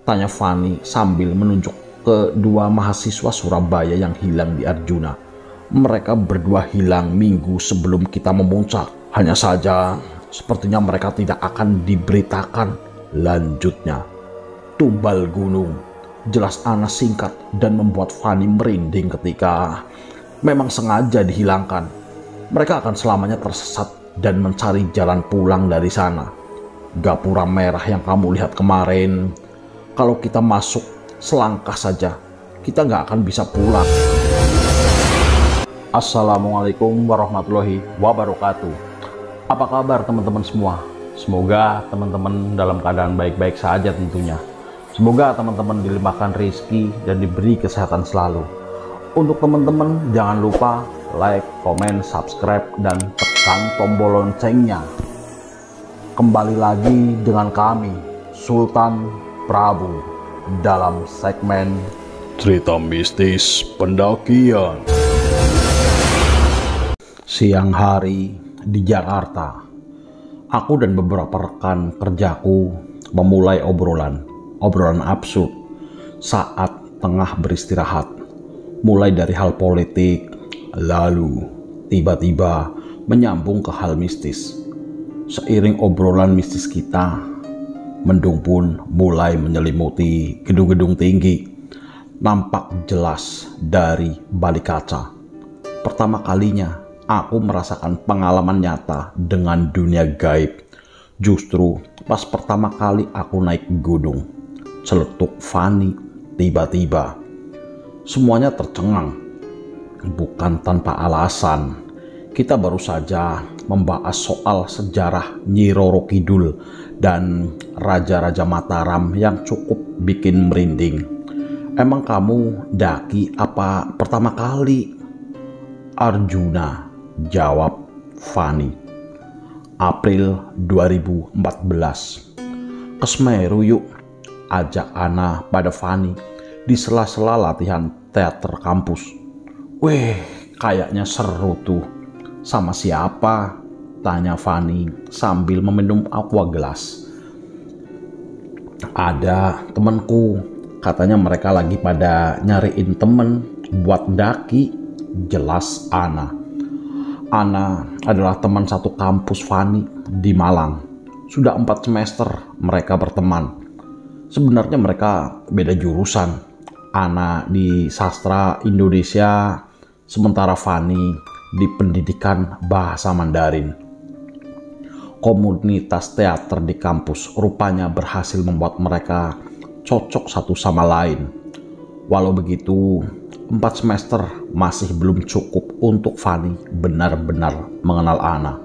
Tanya Fani sambil menunjuk ke dua mahasiswa Surabaya yang hilang di Arjuna. Mereka berdua hilang minggu sebelum kita memuncak. Hanya saja sepertinya mereka tidak akan diberitakan lanjutnya. Tumbal gunung. Jelas Ana singkat dan membuat Fani merinding ketika memang sengaja dihilangkan. Mereka akan selamanya tersesat dan mencari jalan pulang dari sana. Gapura merah yang kamu lihat kemarin, kalau kita masuk selangkah saja, kita nggak akan bisa pulang. Assalamualaikum warahmatullahi wabarakatuh. Apa kabar teman-teman semua? Semoga teman-teman dalam keadaan baik-baik saja tentunya. Semoga teman-teman dilimpahkan rezeki dan diberi kesehatan selalu. Untuk teman-teman jangan lupa like, komen, subscribe, dan tekan tombol loncengnya. Kembali lagi dengan kami, Sultan Prabu, dalam segmen Cerita Mistis Pendakian. Siang hari di Jakarta, aku dan beberapa rekan kerjaku memulai obrolan absurd saat tengah beristirahat. Mulai dari hal politik, lalu tiba-tiba menyambung ke hal mistis. Seiring obrolan mistis kita, mendung pun mulai menyelimuti gedung-gedung tinggi, nampak jelas dari balik kaca. Pertama kalinya aku merasakan pengalaman nyata dengan dunia gaib. Justru pas pertama kali aku naik gunung, celetuk Fani tiba-tiba. Semuanya tercengang, bukan tanpa alasan. Kita baru saja membahas soal sejarah Nyi Roro Kidul dan Raja-Raja Mataram yang cukup bikin merinding. Emang kamu daki apa pertama kali? Arjuna, jawab Fani. April 2014. Ke Semeru yuk, ajak Ana pada Fani di sela-sela latihan teater kampus. Weh, kayaknya seru tuh. Sama siapa? Tanya Fani sambil meminum aqua gelas. Ada temanku, katanya mereka lagi pada nyariin temen buat daki, jelas Ana. Ana adalah teman satu kampus Fani di Malang. Sudah 4 semester mereka berteman. Sebenarnya mereka beda jurusan. Ana di sastra Indonesia, sementara Fani di pendidikan bahasa Mandarin. Komunitas teater di kampus rupanya berhasil membuat mereka cocok satu sama lain. Walau begitu, 4 semester masih belum cukup untuk Fani benar-benar mengenal Ana.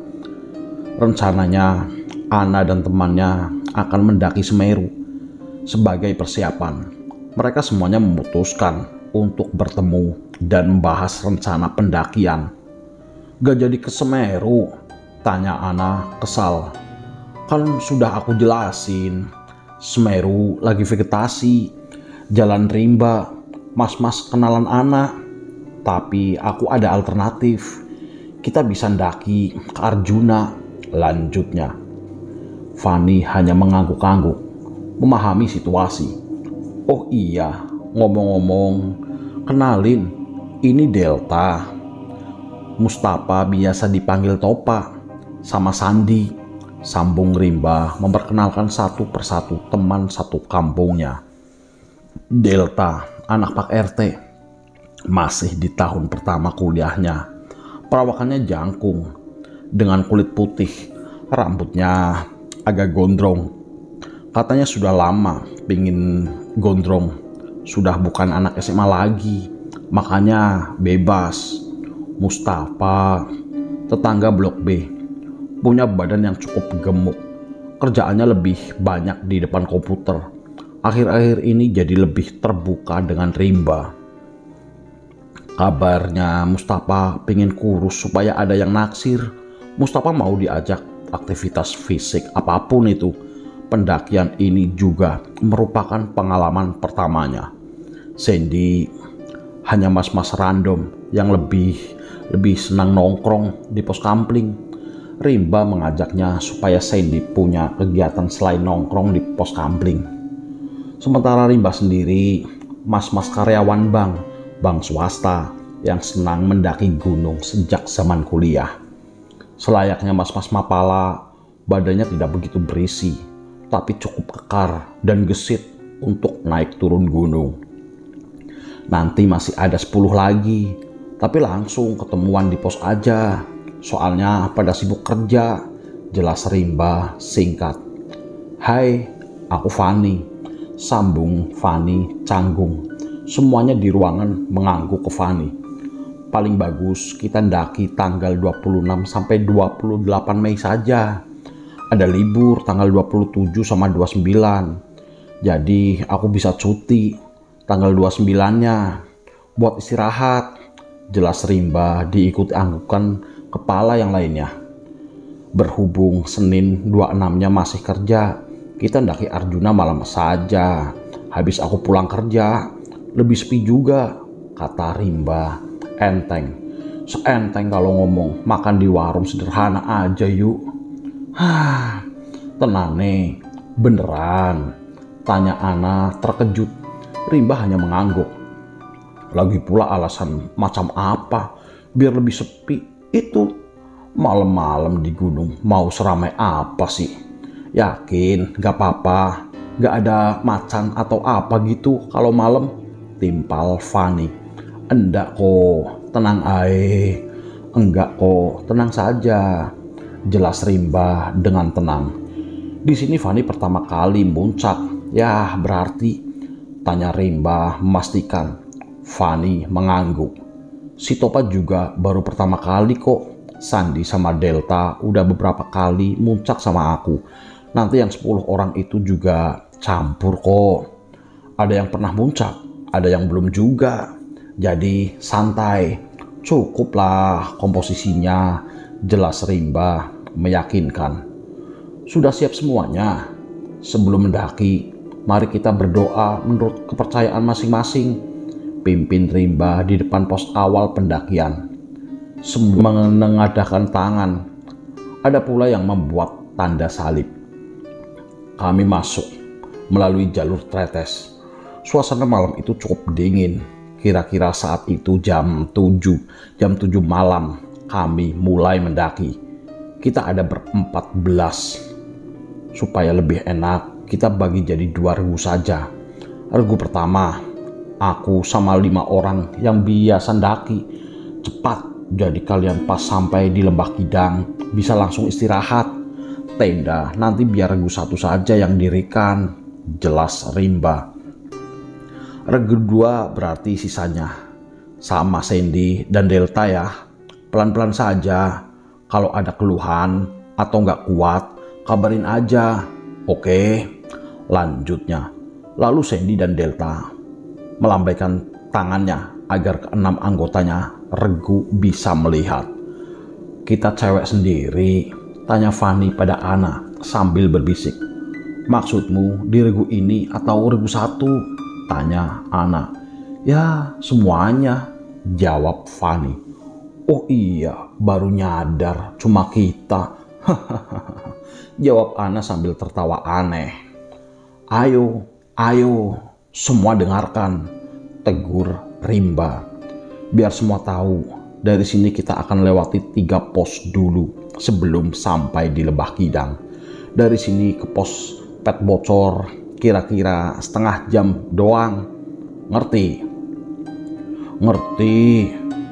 Rencananya, Ana dan temannya akan mendaki Semeru. Sebagai persiapan, mereka semuanya memutuskan untuk bertemu dan membahas rencana pendakian. Gak jadi ke Semeru? Tanya Ana kesal. Kan sudah aku jelasin, Semeru lagi vegetasi, jalan rimba, mas-mas kenalan Ana. Tapi aku ada alternatif, kita bisa mendaki ke Arjuna, lanjutnya. Fani hanya mengangguk-angguk, memahami situasi. Oh iya, ngomong-ngomong, kenalin, ini Delta. Mustafa biasa dipanggil Topa, sama Sandi, sambung Rimba memperkenalkan satu persatu teman satu kampungnya. Delta, anak Pak RT, masih di tahun pertama kuliahnya. Perawakannya jangkung, dengan kulit putih, rambutnya agak gondrong. Katanya sudah lama pingin gondrong, sudah bukan anak SMA lagi, makanya bebas. Mustafa, tetangga Blok B, punya badan yang cukup gemuk, kerjaannya lebih banyak di depan komputer. Akhir-akhir ini jadi lebih terbuka dengan Rimba. Kabarnya Mustafa pengen kurus supaya ada yang naksir. Mustafa mau diajak aktivitas fisik apapun itu. Pendakian ini juga merupakan pengalaman pertamanya. Sandy hanya mas-mas random yang lebih senang nongkrong di pos kampling. Rimba mengajaknya supaya Sandy punya kegiatan selain nongkrong di pos kampling. Sementara Rimba sendiri, mas-mas karyawan bank swasta yang senang mendaki gunung sejak zaman kuliah. Selayaknya mas-mas Mapala, badannya tidak begitu berisi, tapi cukup kekar dan gesit untuk naik turun gunung. Nanti masih ada 10 lagi, tapi langsung ketemuan di pos aja. Soalnya pada sibuk kerja, jelas Rimba singkat. Hai, aku Fani. Sambung Fani canggung. Semuanya di ruangan mengangguk ke Fani. Paling bagus kita ndaki tanggal 26 sampai 28 Mei saja. Ada libur tanggal 27 sama 29. Jadi aku bisa cuti tanggal 29-nya buat istirahat. Jelas Rimba diikuti anggukan kepala yang lainnya. Berhubung Senin 26-nya masih kerja, kita ndaki Arjuna malam saja. Habis aku pulang kerja, lebih sepi juga, kata Rimba. Enteng, seenteng kalau ngomong makan di warung sederhana aja yuk. Tenang nih, beneran? Tanya Ana terkejut. Rimba hanya mengangguk. Lagi pula alasan macam apa biar lebih sepi? Itu malam-malam di gunung mau seramai apa sih? Yakin gak apa-apa, gak ada macan atau apa gitu kalau malam? Timpal Fani. Enggak kok, tenang ae. Enggak kok, tenang saja, jelas Rimba dengan tenang. Di sini Fani pertama kali muncak. Ya berarti, tanya Rimba memastikan. Fani mengangguk. Si Topa juga baru pertama kali kok. Sandi sama Delta udah beberapa kali muncak sama aku. Nanti yang 10 orang itu juga campur kok. Ada yang pernah muncak, ada yang belum juga. Jadi santai, cukuplah komposisinya, jelas Rimba meyakinkan. Sudah siap semuanya? Sebelum mendaki, mari kita berdoa menurut kepercayaan masing-masing, pimpin Rimba di depan pos awal pendakian. Semua menengadahkan tangan. Ada pula yang membuat tanda salib. Kami masuk melalui jalur tretes. Suasana malam itu cukup dingin. Kira-kira saat itu jam 7 malam kami mulai mendaki. Kita ada ber-14. Supaya lebih enak, kita bagi jadi 2 regu saja. Regu pertama, aku sama 5 orang yang biasa daki. Cepat, jadi kalian pas sampai di Lembah Kidang bisa langsung istirahat. Tenda nanti biar regu 1 saja yang dirikan, jelas Rimba. Regu 2 berarti sisanya sama Sandy dan Delta ya. Pelan-pelan saja. Kalau ada keluhan atau nggak kuat, kabarin aja. Oke, lanjutnya. Lalu Sandy dan Delta melambaikan tangannya agar ke-6 anggotanya regu bisa melihat. Kita cewek sendiri, tanya Fani pada Ana sambil berbisik. Maksudmu di regu ini atau regu 1? Tanya Ana. Ya semuanya, jawab Fani. Oh iya, baru nyadar cuma kita. Jawab Ana sambil tertawa aneh. Ayo, semua dengarkan, tegur Rimba. Biar semua tahu, dari sini kita akan lewati 3 pos dulu sebelum sampai di Lembah Kidang. Dari sini ke pos Pet Bocor kira-kira setengah jam doang. Ngerti? Ngerti.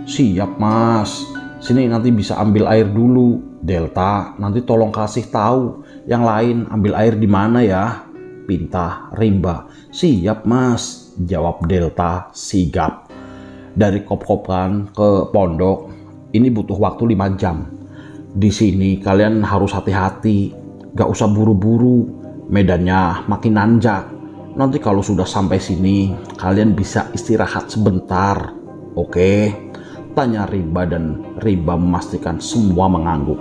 Siap mas. Sini nanti bisa ambil air dulu. Delta, nanti tolong kasih tahu yang lain ambil air di mana ya, pinta Rimba. Siap mas, jawab Delta sigap. Dari Kop-Kopan ke pondok ini butuh waktu 5 jam. Di sini kalian harus hati-hati, gak usah buru-buru, medannya makin nanjak. Nanti kalau sudah sampai sini kalian bisa istirahat sebentar. Oke? Tanya Rimba dan Rimba memastikan semua mengangguk.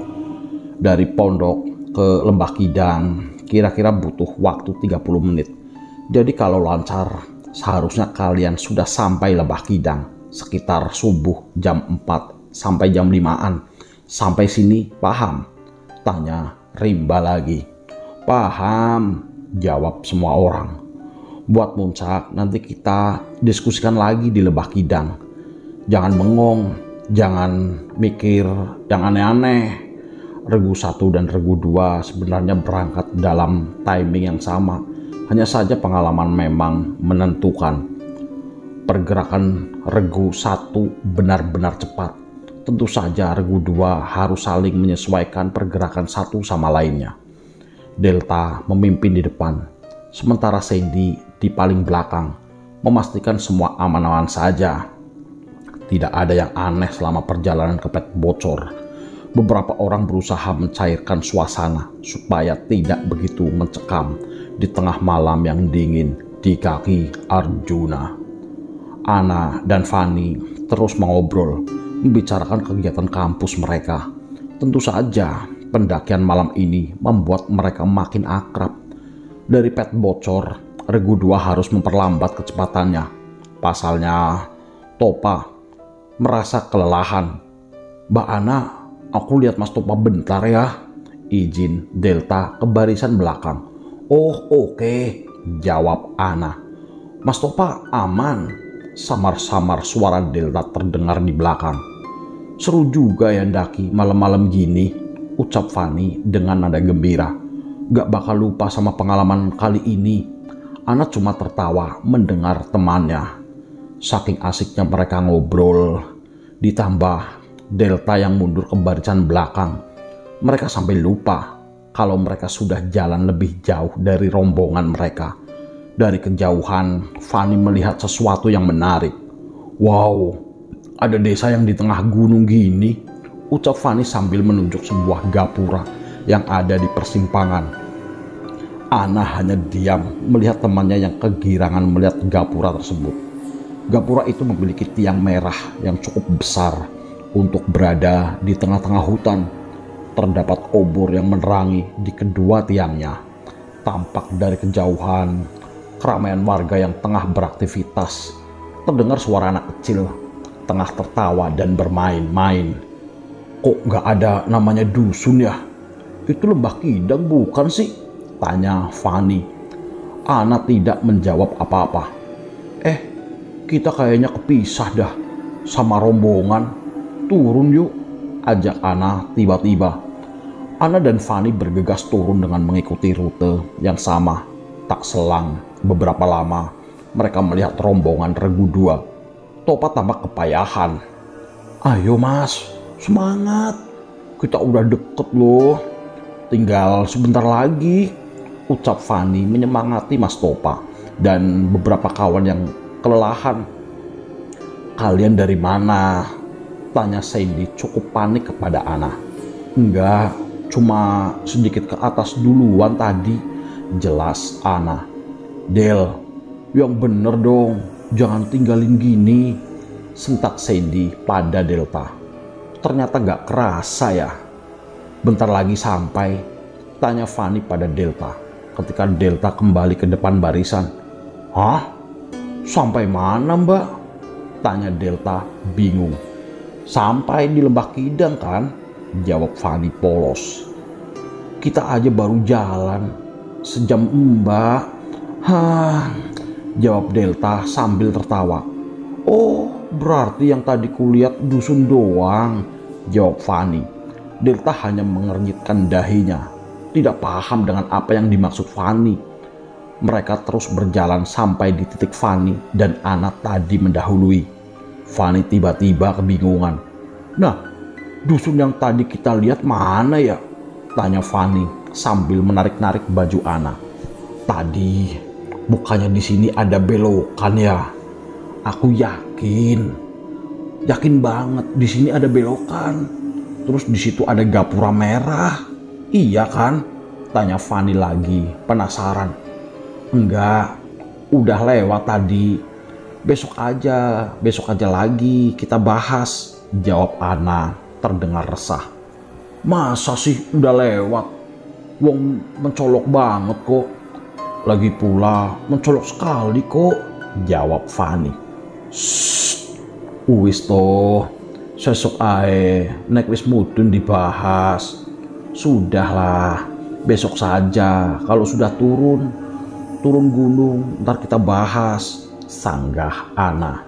Dari pondok ke Lembah Kidang kira-kira butuh waktu 30 menit. Jadi kalau lancar seharusnya kalian sudah sampai Lembah Kidang sekitar subuh jam 4 sampai jam 5-an. Sampai sini paham? Tanya Rimba lagi. Paham, jawab semua orang. Buat muncak nanti kita diskusikan lagi di Lebah Kidang. Jangan bengong, jangan mikir yang aneh-aneh. Regu 1 dan Regu 2 sebenarnya berangkat dalam timing yang sama. Hanya saja pengalaman memang menentukan. Pergerakan Regu 1 benar-benar cepat. Tentu saja Regu 2 harus saling menyesuaikan pergerakan satu sama lainnya. Delta memimpin di depan, sementara Sandy di paling belakang, memastikan semua aman-aman saja. Tidak ada yang aneh selama perjalanan ke Pet Bocor. Beberapa orang berusaha mencairkan suasana supaya tidak begitu mencekam di tengah malam yang dingin di kaki Arjuna. Anna dan Fanny terus mengobrol, membicarakan kegiatan kampus mereka. Tentu saja pendakian malam ini membuat mereka makin akrab. Dari Pet Bocor, Regu 2 harus memperlambat kecepatannya. Pasalnya, Topa merasa kelelahan. "Mbak Ana, aku lihat Mas Topa bentar ya," izin Delta ke barisan belakang. "Oh, oke," jawab Ana. "Mas Topa aman," samar-samar suara Delta terdengar di belakang. "Seru juga ya ndaki malam-malam gini," ucap Fanny dengan nada gembira. "Gak bakal lupa sama pengalaman kali ini." Ana cuma tertawa mendengar temannya. Saking asiknya mereka ngobrol, ditambah Delta yang mundur ke barisan belakang, mereka sampai lupa kalau mereka sudah jalan lebih jauh dari rombongan mereka. Dari kejauhan, Fanny melihat sesuatu yang menarik. "Wow, ada desa yang di tengah gunung gini," ucap Fanny sambil menunjuk sebuah gapura yang ada di persimpangan. Ana hanya diam melihat temannya yang kegirangan melihat gapura tersebut. Gapura itu memiliki tiang merah yang cukup besar untuk berada di tengah-tengah hutan. Terdapat obor yang menerangi di kedua tiangnya. Tampak dari kejauhan keramaian warga yang tengah beraktivitas. Terdengar suara anak kecil tengah tertawa dan bermain-main. "Kok gak ada namanya dusun ya? Itu Lembah Kidang bukan sih?" tanya Fanny. Ana tidak menjawab apa-apa. Kita kayaknya kepisah dah sama rombongan. Turun yuk," ajak Ana tiba-tiba. Ana dan Fanny bergegas turun dengan mengikuti rute yang sama. Tak selang beberapa lama, mereka melihat rombongan Regu 2. Topa tampak kepayahan. "Ayo Mas, semangat. Kita udah deket loh. Tinggal sebentar lagi," ucap Fanny menyemangati Mas Topa dan beberapa kawan yang kelelahan. "Kalian dari mana?" tanya Sandy cukup panik kepada Ana. "Enggak, cuma sedikit ke atas duluan tadi," jelas Ana. "Del, yang bener dong, jangan tinggalin gini," sentak Sandy pada Delta. "Ternyata gak kerasa ya. Bentar lagi sampai," tanya Fanny pada Delta ketika Delta kembali ke depan barisan. "Hah? Sampai mana Mbak?" tanya Delta bingung. "Sampai di Lembah Kidang kan?" jawab Fanny polos. "Kita aja baru jalan sejam Mbak." "Hah," jawab Delta sambil tertawa. "Oh, berarti yang tadi kulihat dusun doang," jawab Fanny. Delta hanya mengernyitkan dahinya, tidak paham dengan apa yang dimaksud Fanny. Mereka terus berjalan sampai di titik Fanny dan Ana tadi mendahului. Fanny tiba-tiba kebingungan. "Nah, dusun yang tadi kita lihat mana ya?" tanya Fanny sambil menarik-narik baju Ana. "Tadi bukannya di sini ada belokan ya? Aku yakin banget di sini ada belokan. Terus di situ ada gapura merah. Iya kan?" tanya Fanny lagi, penasaran. "Enggak, udah lewat tadi. Besok aja lagi kita bahas," jawab Ana terdengar resah. "Masa sih udah lewat? Wong mencolok banget kok. Lagi pula mencolok sekali kok," jawab Fanny. "Shh, wis toh, sesuk ae nek wis mudun dibahas. Sudahlah, besok saja kalau sudah turun. turun gunung, ntar kita bahas, sanggah Ana.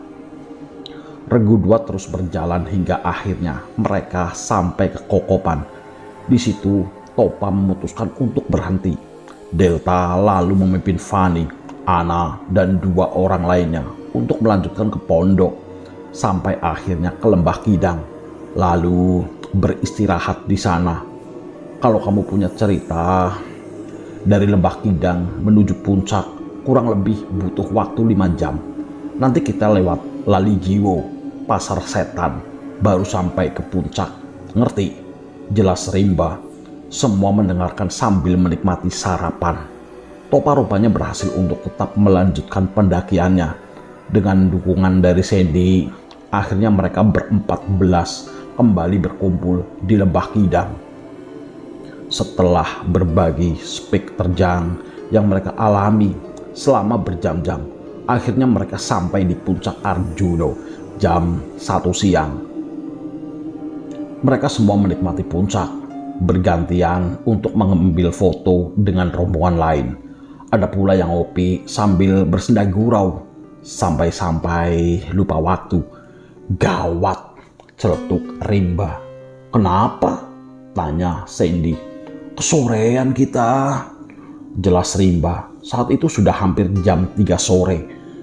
Regu dua terus berjalan hingga akhirnya mereka sampai ke Kokopan. Di situ Topa memutuskan untuk berhenti. Delta lalu memimpin Fanny, Ana, dan 2 orang lainnya untuk melanjutkan ke pondok sampai akhirnya ke Lembah Kidang, lalu beristirahat di sana. Kalau kamu punya cerita, dari Lembah Kidang menuju puncak kurang lebih butuh waktu 5 jam. Nanti kita lewat Lalijiwo, Pasar Setan, baru sampai ke puncak. Ngerti? Jelas Rimba. Semua mendengarkan sambil menikmati sarapan. Topa rupanya berhasil untuk tetap melanjutkan pendakiannya. Dengan dukungan dari Sandy, akhirnya mereka ber-14 kembali berkumpul di Lembah Kidang. Setelah berbagi spek terjang yang mereka alami selama berjam-jam, akhirnya mereka sampai di puncak Arjuno jam 1 siang. Mereka semua menikmati puncak, bergantian untuk mengambil foto dengan rombongan lain. Ada pula yang ngopi sambil bersenda gurau, sampai-sampai lupa waktu. Gawat, celetuk Rimba. Kenapa? Tanya Sandy. Kesorean kita. Jelas Rimba. Saat itu sudah hampir jam 3 sore.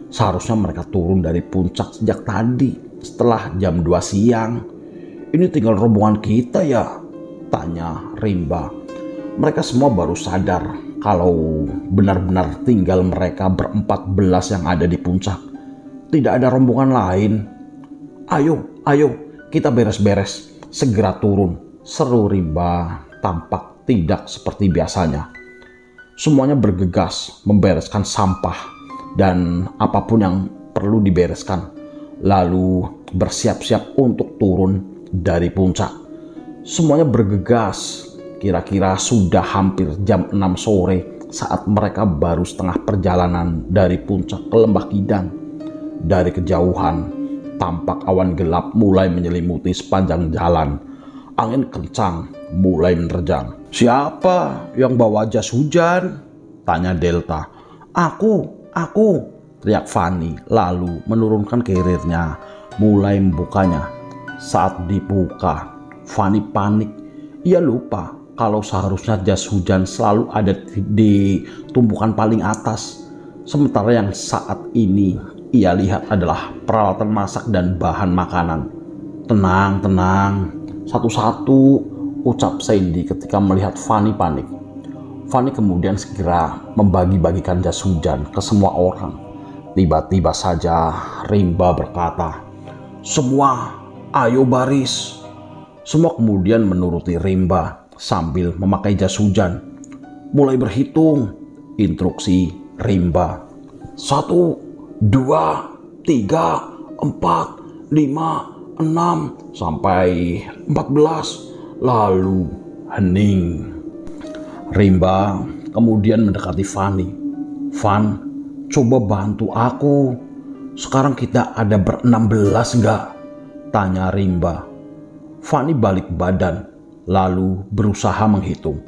Seharusnya mereka turun dari puncak sejak tadi, setelah jam 2 siang. Ini tinggal rombongan kita ya? Tanya Rimba. Mereka semua baru sadar kalau benar-benar tinggal mereka ber-14 yang ada di puncak. Tidak ada rombongan lain. Ayo, kita beres-beres. Segera turun, seru Rimba. Tampak tidak seperti biasanya. Semuanya bergegas membereskan sampah dan apapun yang perlu dibereskan. Lalu bersiap-siap untuk turun dari puncak. Semuanya bergegas. Kira-kira sudah hampir jam 6 sore saat mereka baru setengah perjalanan dari puncak ke Lembah Kidang. Dari kejauhan, tampak awan gelap mulai menyelimuti sepanjang jalan. Angin kencang mulai menerjang. Siapa yang bawa jas hujan? Tanya Delta. Aku, teriak Fanny lalu menurunkan karirnya, mulai membukanya. Saat dibuka, Fanny panik. Ia lupa kalau seharusnya jas hujan selalu ada di tumpukan paling atas. Sementara yang saat ini ia lihat adalah peralatan masak dan bahan makanan. Tenang, satu-satu, ucap Sandy ketika melihat Fanny panik. Fanny kemudian segera membagi-bagikan jas hujan ke semua orang. Tiba-tiba saja Rimba berkata, "Semua, ayo baris." Semua kemudian menuruti Rimba sambil memakai jas hujan. Mulai berhitung, instruksi Rimba. 1, 2, 3, 4, 5, 6, sampai 14. Lalu hening. Rimba kemudian mendekati Fanny. Van, coba bantu aku. Sekarang kita ada ber-16 enggak? Tanya Rimba. Fanny balik badan, lalu berusaha menghitung.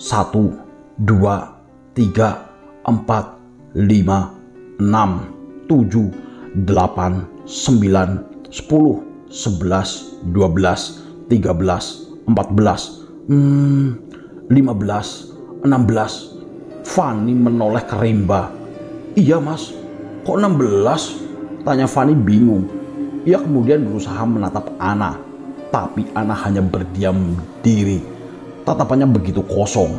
1, 2, 3, 4, 5, 6, 7, 8, 9, 10, 11, 12, 13, 14, 15, 16. Fanny menoleh ke Rimba. Iya mas, kok 16? Tanya Fanny bingung. Ia kemudian berusaha menatap Ana, tapi Ana hanya berdiam diri. Tatapannya begitu kosong.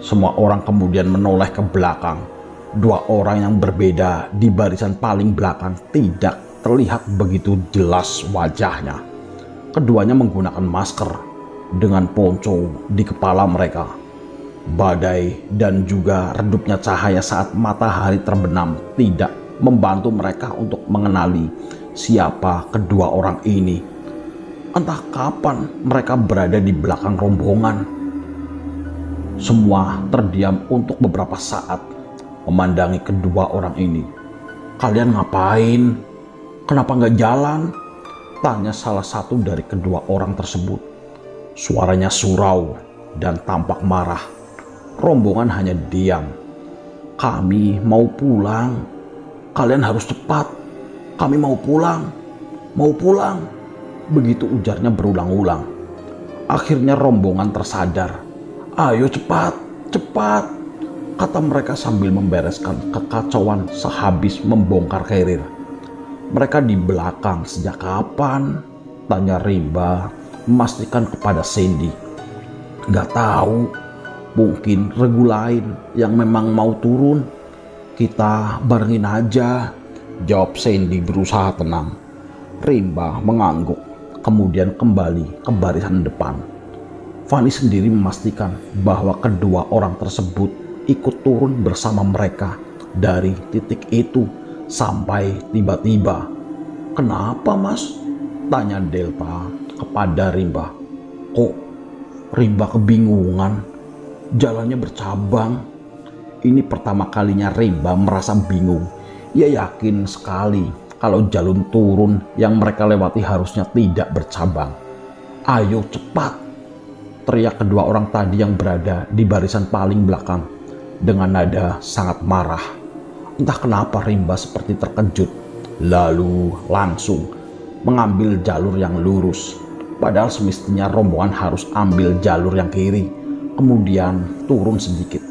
Semua orang kemudian menoleh ke belakang. 2 orang yang berbeda di barisan paling belakang tidak terlihat begitu jelas wajahnya. Keduanya menggunakan masker dengan ponco di kepala mereka. Badai dan juga redupnya cahaya saat matahari terbenam tidak membantu mereka untuk mengenali siapa kedua orang ini. Entah kapan mereka berada di belakang rombongan. Semua terdiam untuk beberapa saat memandangi kedua orang ini. Kalian ngapain? Kenapa nggak jalan? Tanya salah satu dari kedua orang tersebut. Suaranya surau dan tampak marah. Rombongan hanya diam. Kami mau pulang. Kalian harus cepat. Kami mau pulang. Mau pulang. Begitu ujarnya berulang-ulang. Akhirnya rombongan tersadar. Ayo cepat, cepat, kata mereka sambil membereskan kekacauan sehabis membongkar carrier. Mereka di belakang sejak kapan? Tanya Rimba memastikan kepada Sandy. Gak tahu, mungkin regu lain yang memang mau turun. Kita barengin aja, jawab Sandy berusaha tenang. Rimba mengangguk, kemudian kembali ke barisan depan. Fanny sendiri memastikan bahwa kedua orang tersebut ikut turun bersama mereka dari titik itu sampai tiba-tiba. Kenapa, Mas? Tanya Delta kepada Rimba. Kok Rimba kebingungan? Jalannya bercabang. Ini pertama kalinya Rimba merasa bingung. Ia yakin sekali kalau jalur turun yang mereka lewati harusnya tidak bercabang. Ayo cepat, teriak kedua orang tadi yang berada di barisan paling belakang dengan nada sangat marah. Entah kenapa Rimba seperti terkejut, lalu langsung mengambil jalur yang lurus. Padahal semestinya rombongan harus ambil jalur yang kiri, kemudian turun sedikit.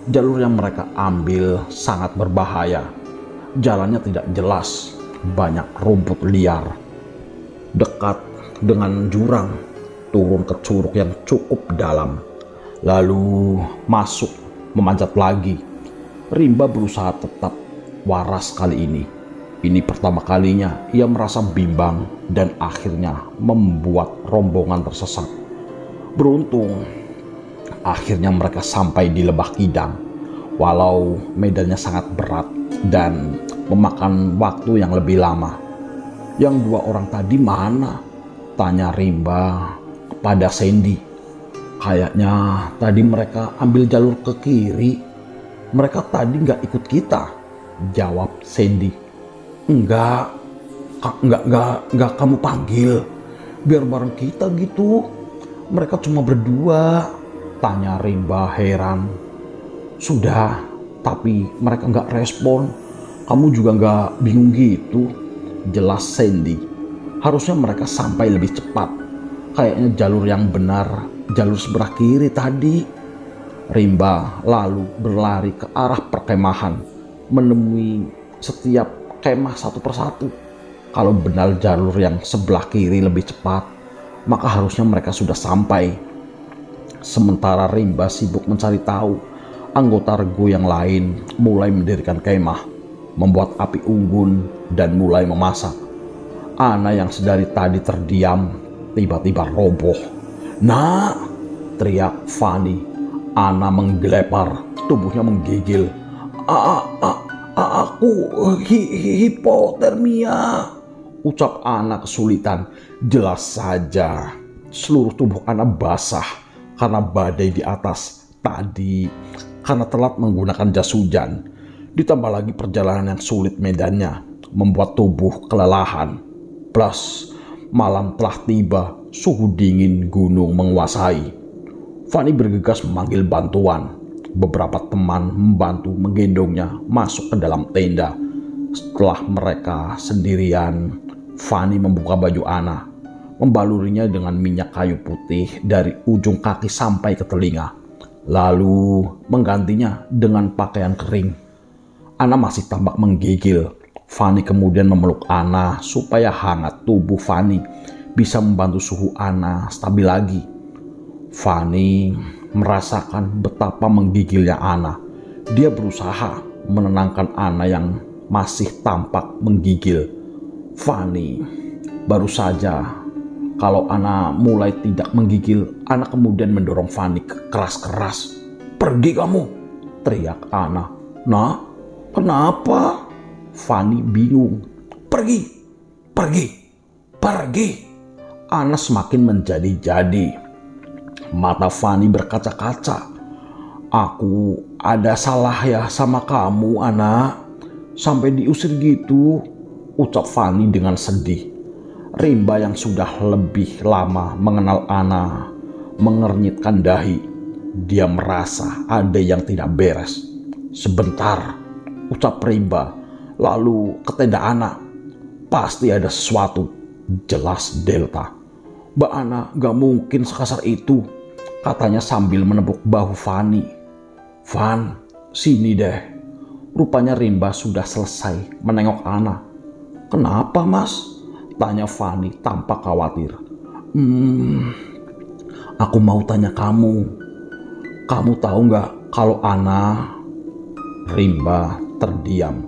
Jalur yang mereka ambil sangat berbahaya. Jalannya tidak jelas, banyak rumput liar. Dekat dengan jurang, turun ke curug yang cukup dalam, lalu masuk memanjat lagi. Rimba berusaha tetap waras kali ini. Ini pertama kalinya ia merasa bimbang dan akhirnya membuat rombongan tersesat. Beruntung, akhirnya mereka sampai di Lebah Kidang. Walau medannya sangat berat dan memakan waktu yang lebih lama. Yang dua orang tadi mana? Tanya Rimba kepada Sandy. Kayaknya tadi mereka ambil jalur ke kiri. Mereka tadi nggak ikut kita, jawab Sandy. Enggak kamu panggil, biar bareng kita gitu. Mereka cuma berdua, tanya Rimba heran. Sudah, tapi mereka nggak respon. Kamu juga nggak bingung gitu, jelas Sandy. Harusnya mereka sampai lebih cepat. Kayaknya jalur yang benar, jalur sebelah kiri tadi. Rimba lalu berlari ke arah perkemahan, menemui setiap kemah satu persatu. Kalau benar jalur yang sebelah kiri lebih cepat, maka harusnya mereka sudah sampai. Sementara Rimba sibuk mencari tahu, anggota regu yang lain mulai mendirikan kemah, membuat api unggun, dan mulai memasak. Ana yang sedari tadi terdiam, tiba-tiba roboh. Nah, teriak Fanny. Ana menggelepar, tubuhnya menggigil. Aku hipotermia, ucap Ana kesulitan. Jelas saja, seluruh tubuh Ana basah karena badai di atas tadi, karena telat menggunakan jas hujan. Ditambah lagi perjalanan yang sulit medannya, membuat tubuh kelelahan. Plus, malam telah tiba, suhu dingin gunung menguasai. Fanny bergegas memanggil bantuan. Beberapa teman membantu menggendongnya masuk ke dalam tenda. Setelah mereka sendirian, Fanny membuka baju Ana, membalurinya dengan minyak kayu putih dari ujung kaki sampai ke telinga, lalu menggantinya dengan pakaian kering. Ana masih tampak menggigil. Fanny kemudian memeluk Ana supaya hangat tubuh Fanny bisa membantu suhu Ana stabil lagi. Fanny merasakan betapa menggigilnya Ana. Dia berusaha menenangkan Ana yang masih tampak menggigil. Fanny, baru saja kalau Ana mulai tidak menggigil, Ana kemudian mendorong Fanny keras-keras. Pergi kamu, teriak Ana. Nah, kenapa? Fanny bingung. Pergi. Ana semakin menjadi-jadi. Mata Fanny berkaca-kaca. Aku ada salah ya sama kamu, Ana. Sampai diusir gitu, ucap Fanny dengan sedih. Rimba yang sudah lebih lama mengenal Ana mengernyitkan dahi. Dia merasa ada yang tidak beres. Sebentar, ucap Rimba, lalu ke tenda Ana. Pasti ada sesuatu, jelas Delta. Mbak Ana gak mungkin sekasar itu, katanya sambil menepuk bahu Fanny. Van, sini deh. Rupanya Rimba sudah selesai menengok Ana. Kenapa mas? Tanya Fanny tampak khawatir. Aku mau tanya kamu. Kamu tahu gak kalau Ana... Rimba terdiam.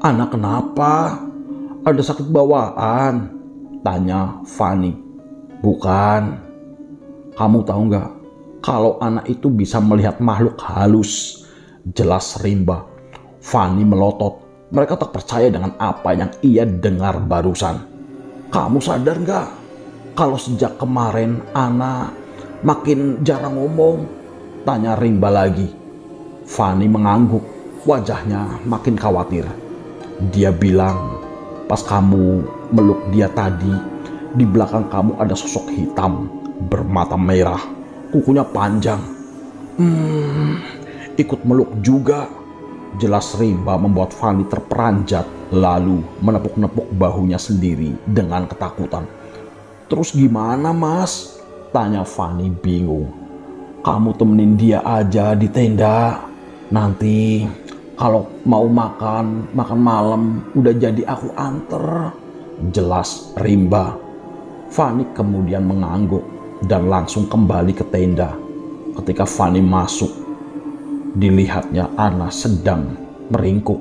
Ana kenapa? Ada sakit bawaan? Tanya Fanny. Bukan. Kamu tahu gak kalau anak itu bisa melihat makhluk halus? Jelas Rimba. Fanny melotot. Mereka tak percaya dengan apa yang ia dengar barusan. Kamu sadar gak kalau sejak kemarin Ana makin jarang ngomong? Tanya Rimba lagi. Fanny mengangguk. Wajahnya makin khawatir. Dia bilang, pas kamu meluk dia tadi, di belakang kamu ada sosok hitam bermata merah, kukunya panjang. Ikut meluk juga. Jelas Rimba membuat Fanny terperanjat, lalu menepuk-nepuk bahunya sendiri dengan ketakutan. Terus gimana mas? Tanya Fanny bingung. Kamu temenin dia aja di tenda. Nanti kalau mau makan malam udah jadi aku anter. Jelas Rimba. Fanny kemudian mengangguk dan langsung kembali ke tenda. Ketika Fanny masuk, dilihatnya Ana sedang meringkuk.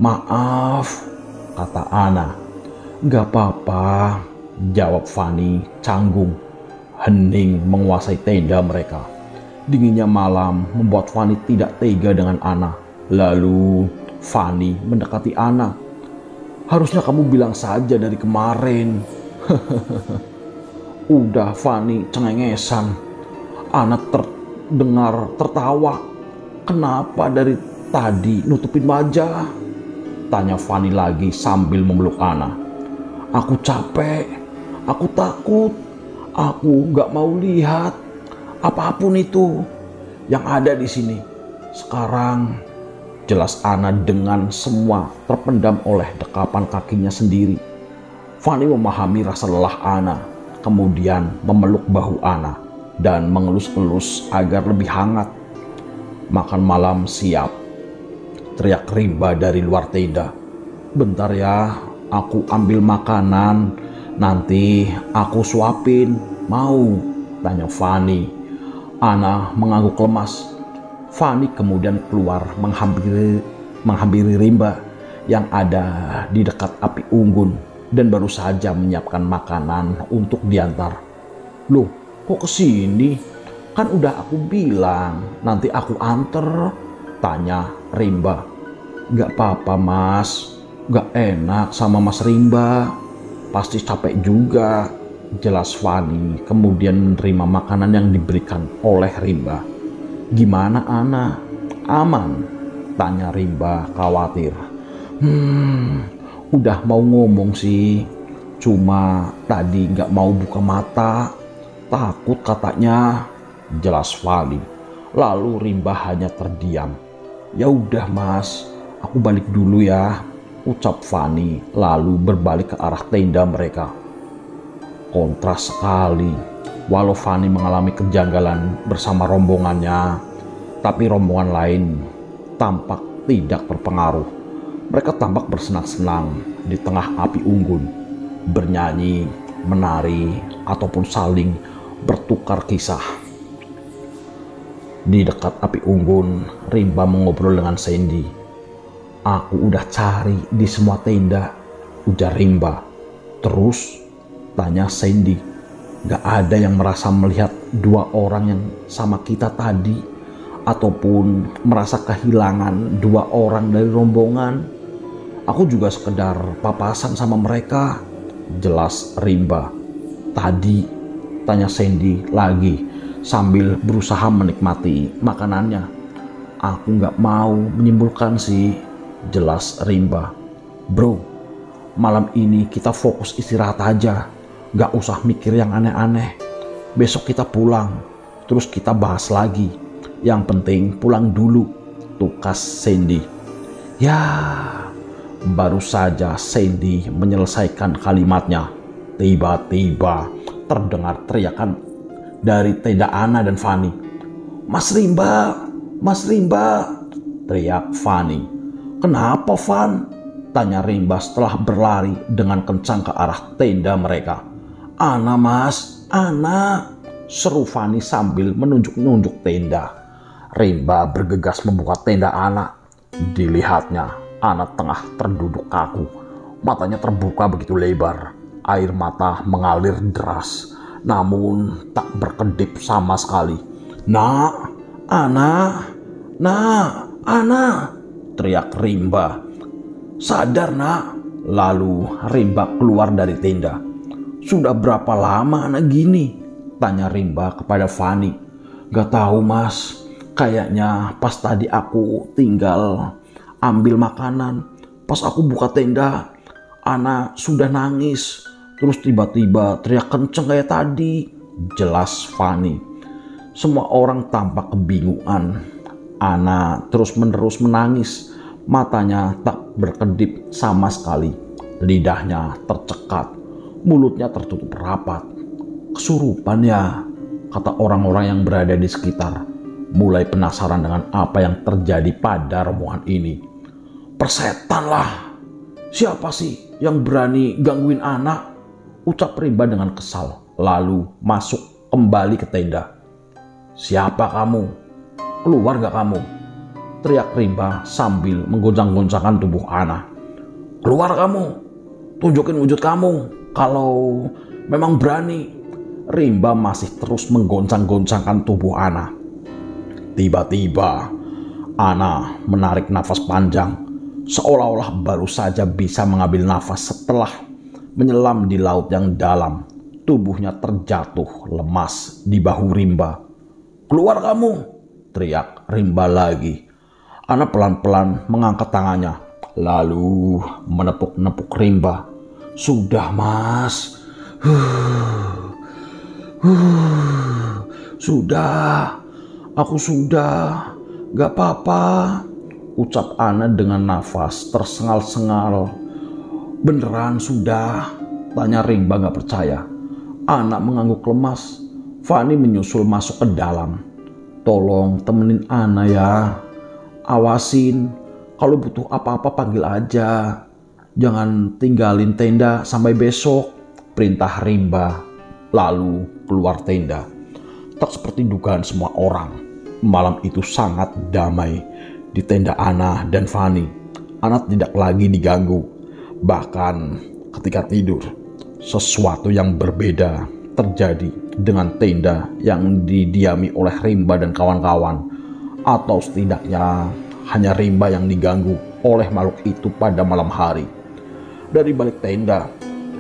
Maaf, kata Ana. Gak apa-apa, jawab Fanny canggung. Hening menguasai tenda mereka. Dinginnya malam membuat Fanny tidak tega dengan Ana. Lalu Fanny mendekati Ana. Harusnya kamu bilang saja dari kemarin. Udah Fanny cengengesan. Ana terdengar tertawa. Kenapa dari tadi nutupin wajah? Tanya Fanny lagi sambil memeluk Ana. Aku capek. Aku takut. Aku gak mau lihat apapun itu yang ada di sini. Sekarang, jelas Ana dengan semua terpendam oleh dekapan kakinya sendiri. Fanny memahami rasa lelah Ana, kemudian memeluk bahu Ana dan mengelus-elus agar lebih hangat. Makan malam siap, teriak Rimba dari luar tenda. Bentar ya, aku ambil makanan, nanti aku suapin. Mau? Tanya Fanny. Ana mengangguk lemas. Fanny kemudian keluar menghampiri Rimba yang ada di dekat api unggun dan baru saja menyiapkan makanan untuk diantar. Loh, kok kesini? Kan udah aku bilang nanti aku anter. Tanya Rimba. Gak apa-apa mas, gak enak sama mas Rimba. Pasti capek juga. Jelas Fanny kemudian menerima makanan yang diberikan oleh Rimba. Gimana Ana? Aman? Tanya Rimba khawatir. Udah mau ngomong sih, cuma tadi gak mau buka mata. Takut katanya. Jelas Fanny. Lalu Rimba hanya terdiam. Ya udah mas, aku balik dulu ya, ucap Fanny lalu berbalik ke arah tenda mereka. Kontras sekali. Walau Fanny mengalami kejanggalan bersama rombongannya, tapi rombongan lain tampak tidak berpengaruh. Mereka tampak bersenang-senang di tengah api unggun, bernyanyi, menari, ataupun saling bertukar kisah. Di dekat api unggun, Rimba mengobrol dengan Sandy. Aku udah cari di semua tenda, ujar Rimba. Terus? Tanya Sandy. Gak ada yang merasa melihat dua orang yang sama kita tadi, ataupun merasa kehilangan dua orang dari rombongan. Aku juga sekedar papasan sama mereka, jelas Rimba. Tadi? Tanya Sandy lagi sambil berusaha menikmati makanannya. Aku gak mau menyimpulkan sih, jelas Rimba. Bro, malam ini kita fokus istirahat aja. Gak usah mikir yang aneh-aneh. Besok kita pulang, terus kita bahas lagi. Yang penting pulang dulu. tukas Sandy. Ya, baru saja Sandy menyelesaikan kalimatnya, tiba-tiba terdengar teriakan dari tenda Ana dan Fanny. Mas Rimba, Mas Rimba, teriak Fanny. Kenapa, Van? Tanya Rimba setelah berlari dengan kencang ke arah tenda mereka. Ana, Mas, Ana, seru Fanny sambil menunjuk-nunjuk tenda. Rimba bergegas membuka tenda Ana. Dilihatnya, Ana tengah terduduk kaku. Matanya terbuka begitu lebar. Air mata mengalir deras, namun tak berkedip sama sekali. Nak, Ana, teriak Rimba. Sadar, Nak. Lalu Rimba keluar dari tenda. Sudah berapa lama Ana gini? Tanya Rimba kepada Fanny. Gak tahu, Mas. Kayaknya pas tadi aku tinggal ambil makanan. Pas aku buka tenda, Ana sudah nangis. Terus tiba-tiba teriak kenceng kayak tadi. Jelas Fanny. Semua orang tampak kebingungan. Ana terus-menerus menangis. Matanya tak berkedip sama sekali. Lidahnya tercekat. Mulutnya tertutup rapat. Kesurupan ya, kata orang-orang yang berada di sekitar. Mulai penasaran dengan apa yang terjadi pada rombongan ini. Persetan lah. Siapa sih yang berani gangguin anak? Ucap Rimba dengan kesal. Lalu masuk kembali ke tenda. Siapa kamu? Keluar gak kamu? Teriak Rimba sambil menggoncang-goncangkan tubuh Ana. Keluar kamu. Tunjukin wujud kamu. Kalau memang berani. Rimba masih terus menggoncang-goncangkan tubuh Ana. Tiba-tiba Ana menarik nafas panjang, seolah-olah baru saja bisa mengambil nafas setelah menyelam di laut yang dalam. Tubuhnya terjatuh lemas di bahu Rimba. Keluar kamu, teriak Rimba lagi. Ana pelan-pelan mengangkat tangannya, lalu menepuk-nepuk Rimba. Sudah, Mas. Sudah. Aku sudah, gak apa-apa, ucap Ana dengan nafas tersengal-sengal. Beneran sudah, tanya Rimba gak percaya. Ana mengangguk lemas. Fanny menyusul masuk ke dalam. Tolong temenin Ana ya. Awasin, kalau butuh apa-apa panggil aja. Jangan tinggalin tenda sampai besok, perintah Rimba. Lalu keluar tenda. Tak seperti dugaan semua orang, malam itu sangat damai di tenda Ana dan Fanny. Ana tidak lagi diganggu. Bahkan ketika tidur, sesuatu yang berbeda terjadi dengan tenda yang didiami oleh Rimba dan kawan-kawan. Atau setidaknya hanya Rimba yang diganggu oleh makhluk itu pada malam hari. Dari balik tenda,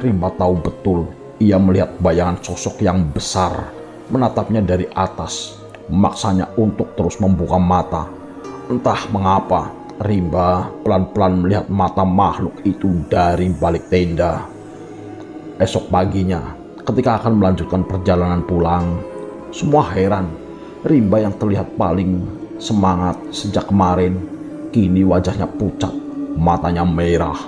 Rimba tahu betul ia melihat bayangan sosok yang besar menatapnya dari atas, memaksanya untuk terus membuka mata. Entah mengapa, Rimba pelan-pelan melihat mata makhluk itu dari balik tenda. Esok paginya, ketika akan melanjutkan perjalanan pulang, semua heran. Rimba yang terlihat paling semangat sejak kemarin, kini wajahnya pucat, matanya merah.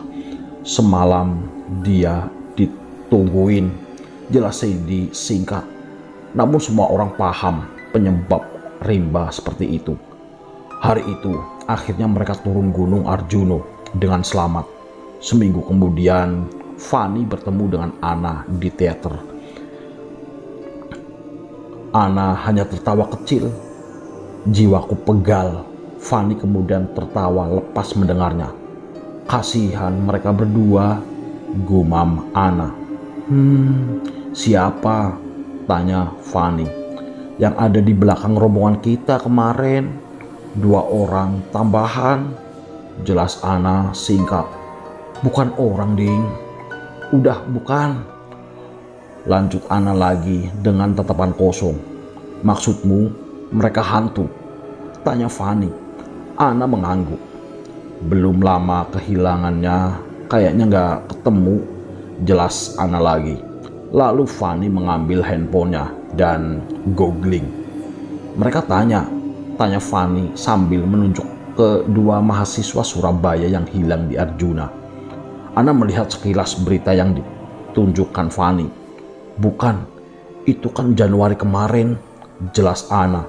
Semalam dia ditungguin, jelas disingkat. Namun semua orang paham penyebab Rimba seperti itu. Hari itu akhirnya mereka turun Gunung Arjuno dengan selamat. Seminggu kemudian Fanny bertemu dengan Ana di teater. Ana hanya tertawa kecil. Jiwaku pegal. Fanny kemudian tertawa lepas mendengarnya. Kasihan mereka berdua, gumam Ana. Siapa? Tanya Fanny. Yang ada di belakang rombongan kita kemarin. 2 orang tambahan. Jelas Ana singkat. Bukan orang, Ding. Udah bukan. Lanjut Ana lagi dengan tatapan kosong. Maksudmu mereka hantu? Tanya Fanny. Ana mengangguk. Belum lama kehilangannya, kayaknya gak ketemu. Jelas Ana lagi. Lalu Fanny mengambil handphonenya dan googling. Mereka tanya Fanny sambil menunjuk kedua mahasiswa Surabaya yang hilang di Arjuna. Ana melihat sekilas berita yang ditunjukkan Fani. Bukan, itu kan Januari kemarin, jelas Ana.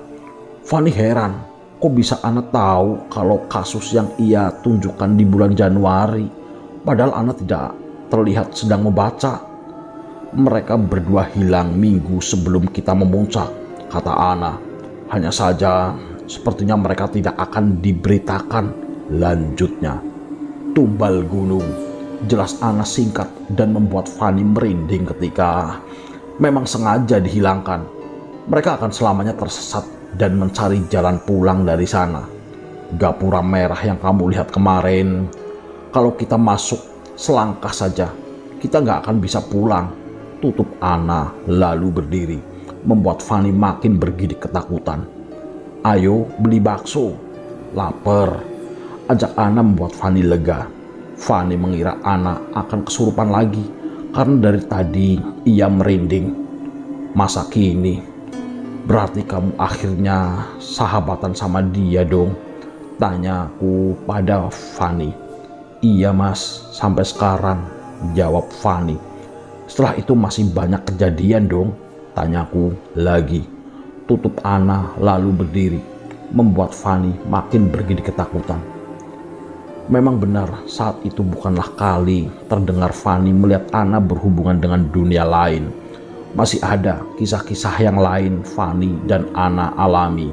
Fani heran, kok bisa Ana tahu kalau kasus yang ia tunjukkan di bulan Januari, padahal Ana tidak terlihat sedang membaca. Mereka berdua hilang minggu sebelum kita memuncak, kata Ana. Hanya saja sepertinya mereka tidak akan diberitakan lanjutnya. Tumbal gunung, jelas Ana singkat dan membuat Fani merinding ketika memang sengaja dihilangkan. Mereka akan selamanya tersesat dan mencari jalan pulang dari sana. Gapura merah yang kamu lihat kemarin, kalau kita masuk selangkah saja, kita nggak akan bisa pulang, tutup Ana lalu berdiri, membuat Fani makin bergidik ketakutan. Ayo beli bakso, lapar, ajak Ana membuat Fani lega. Fani mengira Ana akan kesurupan lagi karena dari tadi ia merinding. Masa kini? Berarti kamu akhirnya sahabatan sama dia dong? Tanyaku pada Fani. Iya mas, sampai sekarang, jawab Fani. Setelah itu masih banyak kejadian dong? Tanyaku lagi. Tutup Ana lalu berdiri, membuat Fani makin bergidik ketakutan. Memang benar, saat itu bukanlah kali terdengar Fani melihat Ana berhubungan dengan dunia lain. Masih ada kisah-kisah yang lain Fani dan Ana alami.